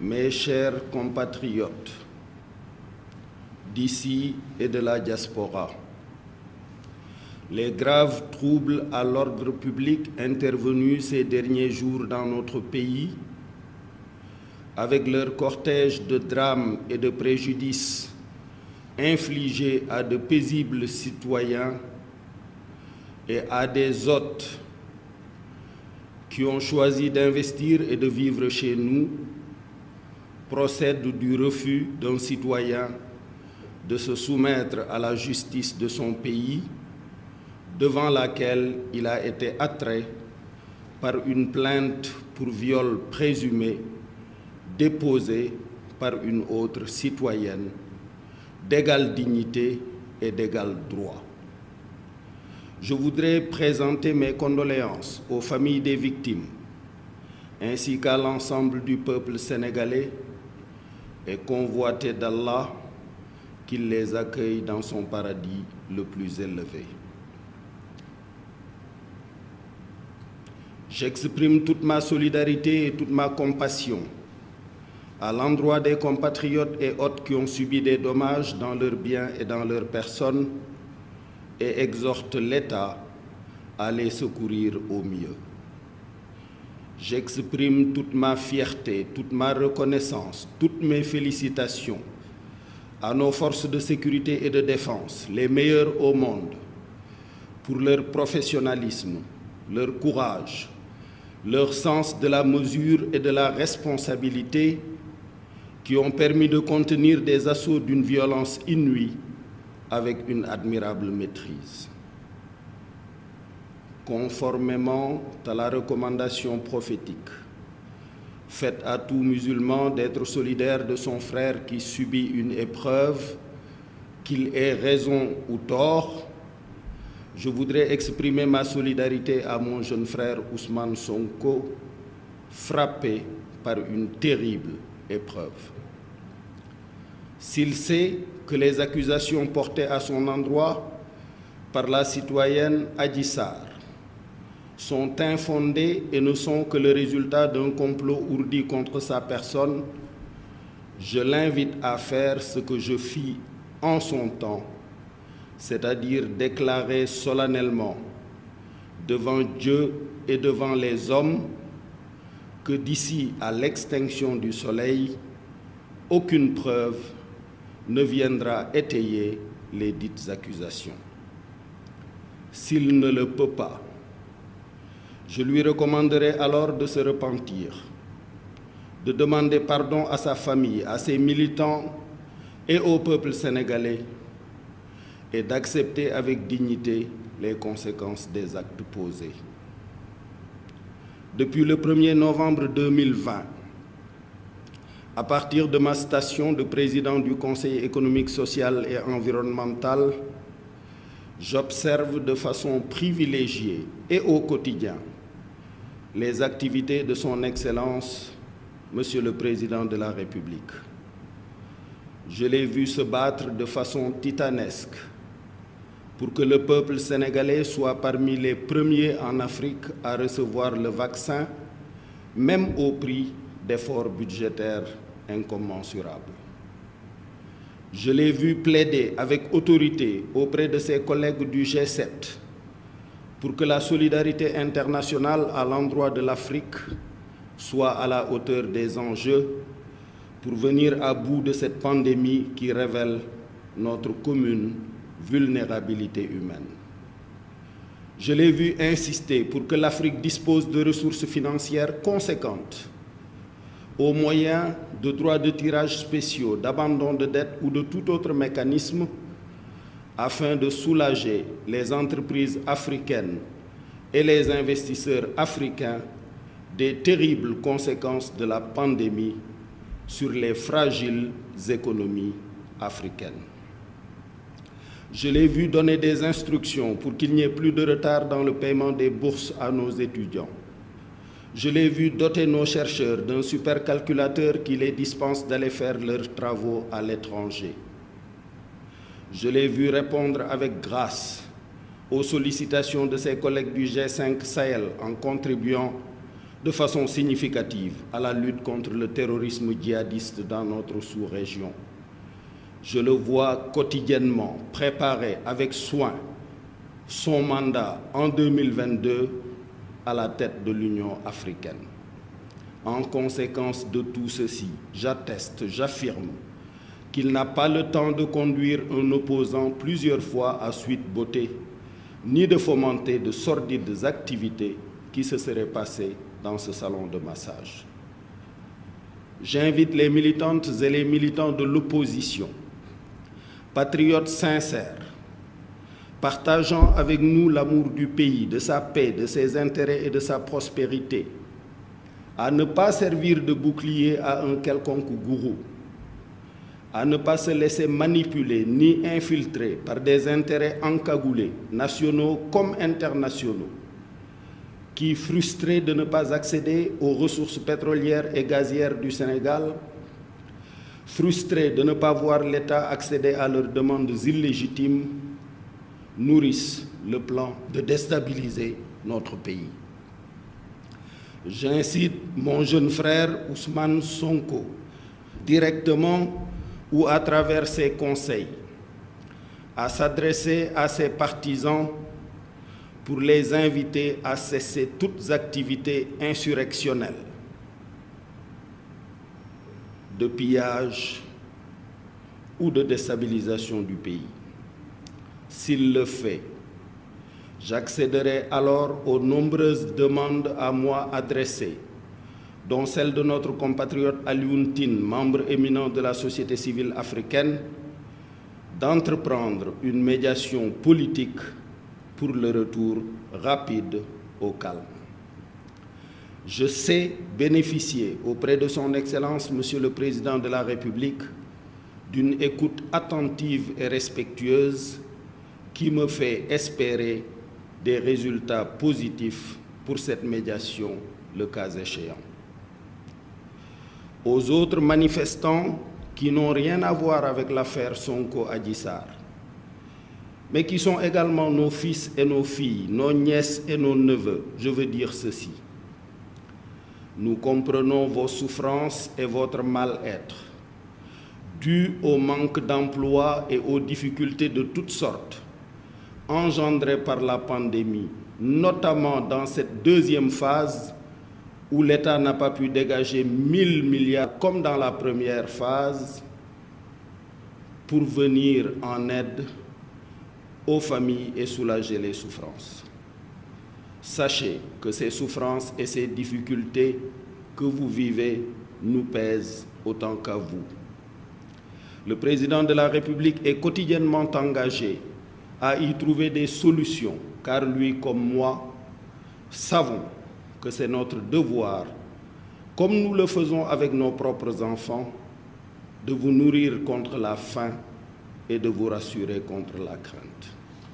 mes chers compatriotes d'ici et de la diaspora, les graves troubles à l'ordre public intervenus ces derniers jours dans notre pays, avec leur cortège de drames et de préjudices infligés à de paisibles citoyens et à des hôtes qui ont choisi d'investir et de vivre chez nous, procèdent du refus d'un citoyen de se soumettre à la justice de son pays, devant laquelle il a été attrait par une plainte pour viol présumé déposée par une autre citoyenne d'égale dignité et d'égal droit. Je voudrais présenter mes condoléances aux familles des victimes, ainsi qu'à l'ensemble du peuple sénégalais, et convoiter d'Allah qu'il les accueille dans son paradis le plus élevé. J'exprime toute ma solidarité et toute ma compassion à l'endroit des compatriotes et hôtes qui ont subi des dommages dans leurs biens et dans leurs personnes et exhorte l'État à les secourir au mieux. J'exprime toute ma fierté, toute ma reconnaissance, toutes mes félicitations à nos forces de sécurité et de défense, les meilleures au monde, pour leur professionnalisme, leur courage, leur sens de la mesure et de la responsabilité qui ont permis de contenir des assauts d'une violence inouïe avec une admirable maîtrise. Conformément à la recommandation prophétique faite à tout musulman d'être solidaire de son frère qui subit une épreuve, qu'il ait raison ou tort, je voudrais exprimer ma solidarité à mon jeune frère Ousmane Sonko, frappé par une terrible épreuve. S'il sait que les accusations portées à son endroit par la citoyenne Adji Sarr sont infondées et ne sont que le résultat d'un complot ourdi contre sa personne, je l'invite à faire ce que je fis en son temps, c'est-à-dire déclarer solennellement devant Dieu et devant les hommes que d'ici à l'extinction du soleil, aucune preuve ne viendra étayer les dites accusations. S'il ne le peut pas, je lui recommanderai alors de se repentir, de demander pardon à sa famille, à ses militants et au peuple sénégalais, et d'accepter avec dignité les conséquences des actes posés. Depuis le 1er novembre 2020, à partir de ma station de président du Conseil économique, social et environnemental, j'observe de façon privilégiée et au quotidien les activités de son Excellence, Monsieur le Président de la République. Je l'ai vu se battre de façon titanesque pour que le peuple sénégalais soit parmi les premiers en Afrique à recevoir le vaccin, même au prix d'efforts budgétaires incommensurables. Je l'ai vu plaider avec autorité auprès de ses collègues du G7 pour que la solidarité internationale à l'endroit de l'Afrique soit à la hauteur des enjeux pour venir à bout de cette pandémie qui révèle notre commune vulnérabilité humaine. Je l'ai vu insister pour que l'Afrique dispose de ressources financières conséquentes, au moyen de droits de tirage spéciaux, d'abandon de dettes ou de tout autre mécanisme, afin de soulager les entreprises africaines et les investisseurs africains des terribles conséquences de la pandémie sur les fragiles économies africaines. Je l'ai vu donner des instructions pour qu'il n'y ait plus de retard dans le paiement des bourses à nos étudiants. Je l'ai vu doter nos chercheurs d'un supercalculateur qui les dispense d'aller faire leurs travaux à l'étranger. Je l'ai vu répondre avec grâce aux sollicitations de ses collègues du G5 Sahel en contribuant de façon significative à la lutte contre le terrorisme djihadiste dans notre sous-région. Je le vois quotidiennement préparer avec soin son mandat en 2022 à la tête de l'Union africaine. En conséquence de tout ceci, j'atteste, j'affirme qu'il n'a pas le temps de conduire un opposant plusieurs fois à Sweet Beauté, ni de fomenter de sordides activités qui se seraient passées dans ce salon de massage. J'invite les militantes et les militants de l'opposition, patriotes sincères, partageant avec nous l'amour du pays, de sa paix, de ses intérêts et de sa prospérité, à ne pas servir de bouclier à un quelconque gourou, à ne pas se laisser manipuler ni infiltrer par des intérêts encagoulés, nationaux comme internationaux, qui, frustrés de ne pas accéder aux ressources pétrolières et gazières du Sénégal, frustrés de ne pas voir l'État accéder à leurs demandes illégitimes, nourrissent le plan de déstabiliser notre pays. J'incite mon jeune frère Ousmane Sonko, directement ou à travers ses conseils, à s'adresser à ses partisans pour les inviter à cesser toutes activités insurrectionnelles, de pillage ou de déstabilisation du pays. S'il le fait, j'accéderai alors aux nombreuses demandes à moi adressées, dont celle de notre compatriote Alioune Tine, membre éminent de la société civile africaine, d'entreprendre une médiation politique pour le retour rapide au calme. Je sais bénéficier auprès de son Excellence, Monsieur le Président de la République, d'une écoute attentive et respectueuse qui me fait espérer des résultats positifs pour cette médiation, le cas échéant. Aux autres manifestants qui n'ont rien à voir avec l'affaire Sonko Adji Sarr, mais qui sont également nos fils et nos filles, nos nièces et nos neveux, je veux dire ceci. Nous comprenons vos souffrances et votre mal-être, dus au manque d'emploi et aux difficultés de toutes sortes, engendrées par la pandémie, notamment dans cette deuxième phase où l'État n'a pas pu dégager 1000 milliards comme dans la première phase pour venir en aide aux familles et soulager les souffrances. Sachez que ces souffrances et ces difficultés que vous vivez nous pèsent autant qu'à vous. Le président de la République est quotidiennement engagé à y trouver des solutions, car lui comme moi savons que c'est notre devoir, comme nous le faisons avec nos propres enfants, de vous nourrir contre la faim et de vous rassurer contre la crainte.